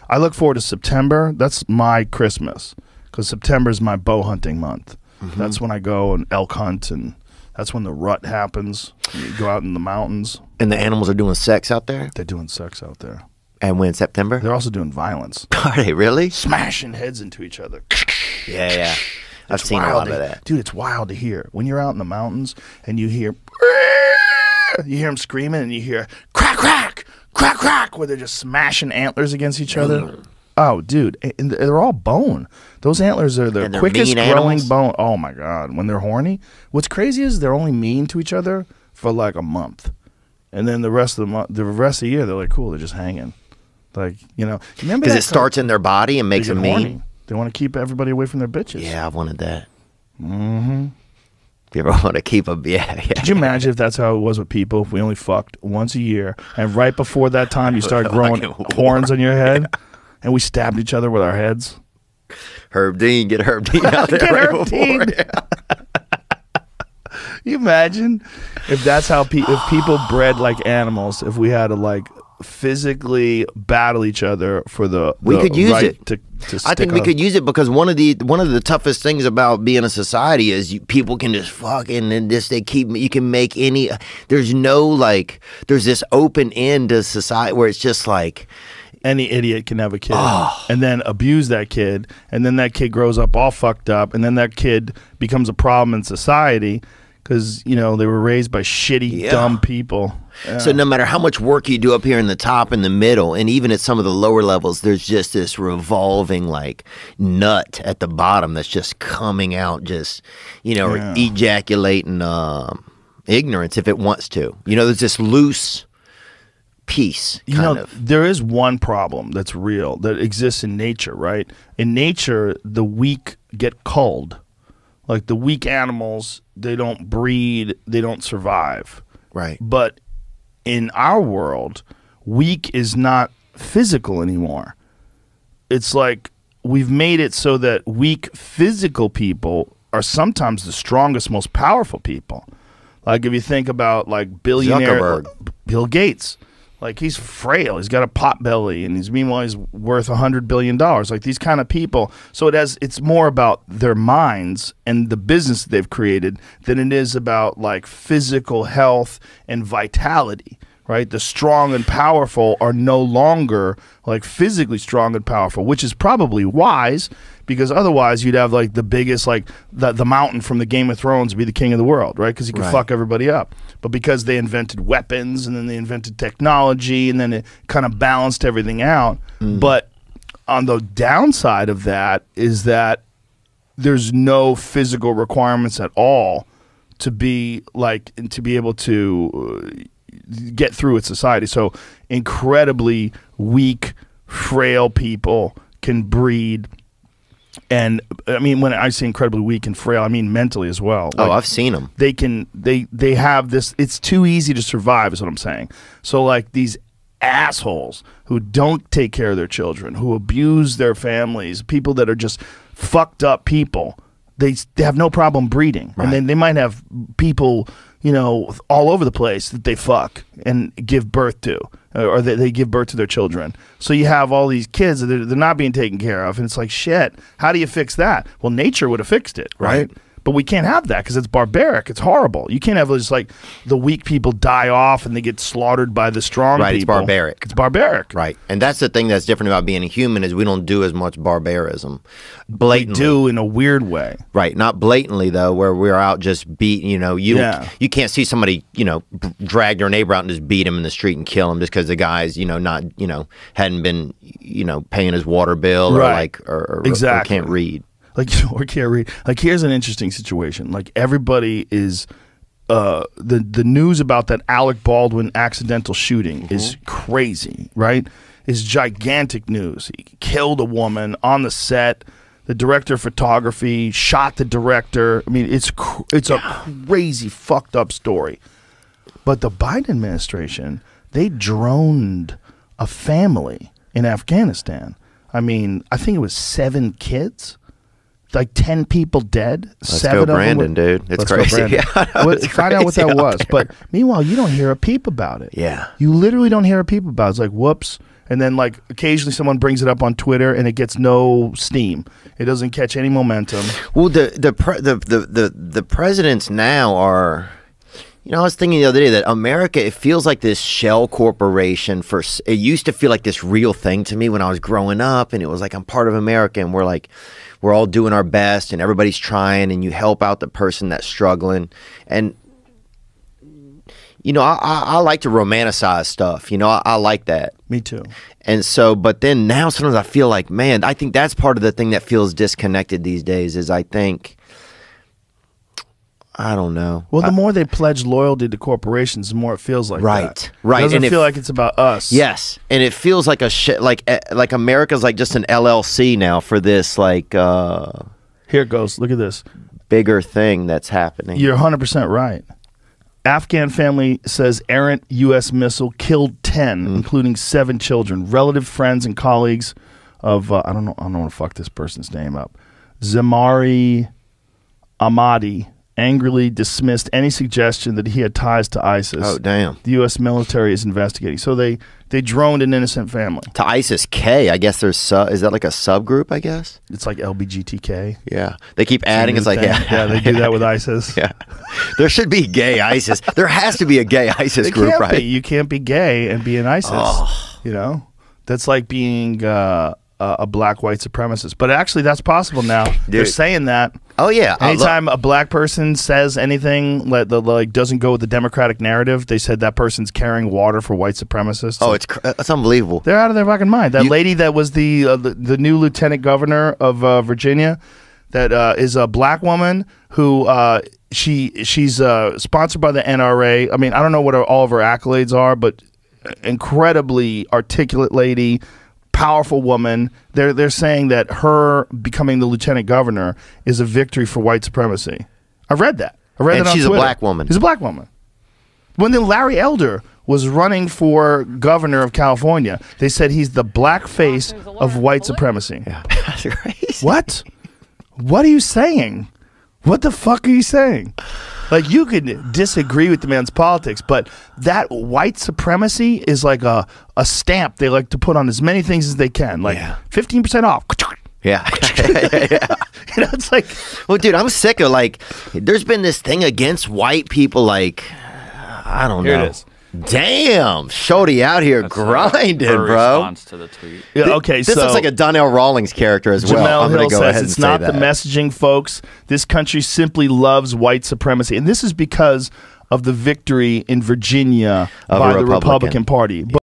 I look forward to September. That's my Christmas, because September is my bow hunting month. That's when I go and elk hunt, and that's when the rut happens. You go out in the mountains. And the animals are doing sex out there? They're doing sex out there. And when, September? They're also doing violence. Are they really? Smashing heads into each other. Yeah, yeah. I've seen a lot of that. Dude, it's wild to hear. When you're out in the mountains and you hear them screaming, and you hear crack, crack, crack, crack, where they're just smashing antlers against each other. Oh, dude, and they're all bone. Those antlers are the quickest growing bone. Oh, my God. When they're horny. What's crazy is they're only mean to each other for like a month. And then the rest of the year, they're like, cool, they're just hanging. Like, you know. Because it starts in their body and makes them mean? Horny. They want to keep everybody away from their bitches. Yeah, I've wanted that. You ever want to keep a... Yeah. Could you imagine if that's how it was with people, if we only fucked once a year, and right before that time you start growing horns on your head, and we stabbed each other with our heads? Herb Dean, get Herb Dean out there right before. You imagine if that's how if people bred like animals, if we had to like physically battle each other for the could use right it. to I think we could use it, because one of the toughest things about being a society is people can just fucking and just you can make any. There's no like there's this open end to society where it's just like any idiot can have a kid and then abuse that kid, and then that kid grows up all fucked up, and then that kid becomes a problem in society because, you know, they were raised by shitty, dumb people. Yeah. So no matter how much work you do up here in the top and the middle, and even at some of the lower levels, there's just this revolving like nut at the bottom that's just coming out, just, you know, ejaculating ignorance if it wants to. You know, there's this loose piece. You know, there is one problem that's real that exists in nature, right? In nature, the weak get culled. Like the weak animals, they don't breed, they don't survive. Right. But in our world, weak is not physical anymore. It's like we've made it so that weak physical people are sometimes the strongest, most powerful people. Like if you think about like billionaire Bill Gates, like he's frail, he's got a pot belly, and meanwhile he's worth $100 billion. Like these kind of people. So it's more about their minds and the business that they've created than it is about like physical health and vitality. Right, the strong and powerful are no longer like physically strong and powerful, which is probably wise, because otherwise you'd have like the biggest, like the mountain from the Game of Thrones be the king of the world, right? Because he can fuck everybody up. But because they invented weapons, and then they invented technology, and then it kind of balanced everything out. But on the downside of that is that there's no physical requirements at all to be like, and to be able to get through with society. So incredibly weak, frail people can breed. And I mean, when I say incredibly weak and frail, I mean mentally as well. Like, I've seen them. They have this, it's too easy to survive is what I'm saying. So like these assholes who don't take care of their children, who abuse their families, people that are just fucked up people, they have no problem breeding. And then they might have people, you know, all over the place that they fuck and give birth to, or they give birth to their children. So you have all these kids that they're not being taken care of, and it's like, shit, how do you fix that? Well, nature would have fixed it, right? But we can't have that because it's barbaric. It's horrible. You can't have just like the weak people die off and they get slaughtered by the strong people. It's barbaric. It's barbaric. Right. And that's the thing that's different about being a human is we don't do as much barbarism blatantly. We do in a weird way. Right. Not blatantly, though, where we're out just beating, you know, you can't see somebody, you know, drag their neighbor out and just beat him in the street and kill him just because the guy's, you know, not, you know, hadn't been, you know, paying his water bill or like, or can't read. Like, or can't read. Like, here's an interesting situation. Like, everybody is, the news about that Alec Baldwin accidental shooting is crazy, right? It's gigantic news. He killed a woman on the set. The director of photography shot the director. I mean, it's a crazy, fucked up story. But the Biden administration, they droned a family in Afghanistan. I mean, I think it was 7 kids. Like 10 people dead. Let's go, Brandon, dude. It's crazy. Find out what that was. But meanwhile, you don't hear a peep about it. Yeah. You literally don't hear a peep about it. It's like, whoops. and then like occasionally someone brings it up on Twitter, and it gets no steam. It doesn't catch any momentum. Well, the presidents now are. You know, I was thinking the other day that America, it feels like this shell corporation for, it used to feel like this real thing to me when I was growing up, and it was like, I'm part of America, and we're all doing our best, and everybody's trying, and you help out the person that's struggling. And, you know, I like to romanticize stuff, you know, I like that. Me too. And so, but then now sometimes I feel like, man, I think that's part of the thing that feels disconnected these days is I think, I don't know. Well, the more they pledge loyalty to corporations, the more it feels like that. Right. It doesn't feel like it's about us. Yes, and it feels like a shit. Like America's like just an LLC now for this like. Here it goes. Look at this. Bigger thing that's happening. You're 100% right. Afghan family says errant U.S. missile killed 10, including 7 children. Relative, friends, and colleagues of I don't want to fuck this person's name up. Zamari Ahmadi angrily dismissed any suggestion that he had ties to ISIS. Oh, damn. The U.S. military is investigating. So they droned an innocent family. To ISIS-K, I guess there's is that like a subgroup, I guess? It's like LBGTK. Yeah. They keep adding. It's like, yeah, they do that with ISIS. Yeah. There should be gay ISIS. There has to be a gay ISIS group, right? You can't be gay and be an ISIS. Oh. You know? That's like being a black white supremacist. But actually, that's possible now. Dude. They're saying that. Oh yeah. Anytime a black person says anything like doesn't go with the Democratic narrative, they said that person's carrying water for white supremacists. Oh, it's unbelievable. They're out of their fucking mind. That lady that was the new lieutenant governor of Virginia, that is a black woman who she's sponsored by the NRA. I mean, I don't know what all of her accolades are, but incredibly articulate lady. Powerful woman. They're saying that her becoming the lieutenant governor is a victory for white supremacy. I read that. I read that on she's Twitter. A black woman. She's a black woman. When then Larry Elder was running for governor of California, they said he's the black face of white supremacy. Yeah. That's crazy. What? What are you saying? What the fuck are you saying? Like, you could disagree with the man's politics, but that white supremacy is like a stamp they like to put on as many things as they can. Like 15% off. Yeah. You know, it's like, well, dude, I'm sick of like, there's been this thing against white people. Like, I don't know. Here it is. Damn, Shorty out here grinding, bro. Response to the tweet. Yeah, okay, this looks like a Donnell Rawlings character as well. Jamel I'm going Hill to go says ahead and it's not the messaging, folks. This country simply loves white supremacy, and this is because of the victory in Virginia by the Republican Party.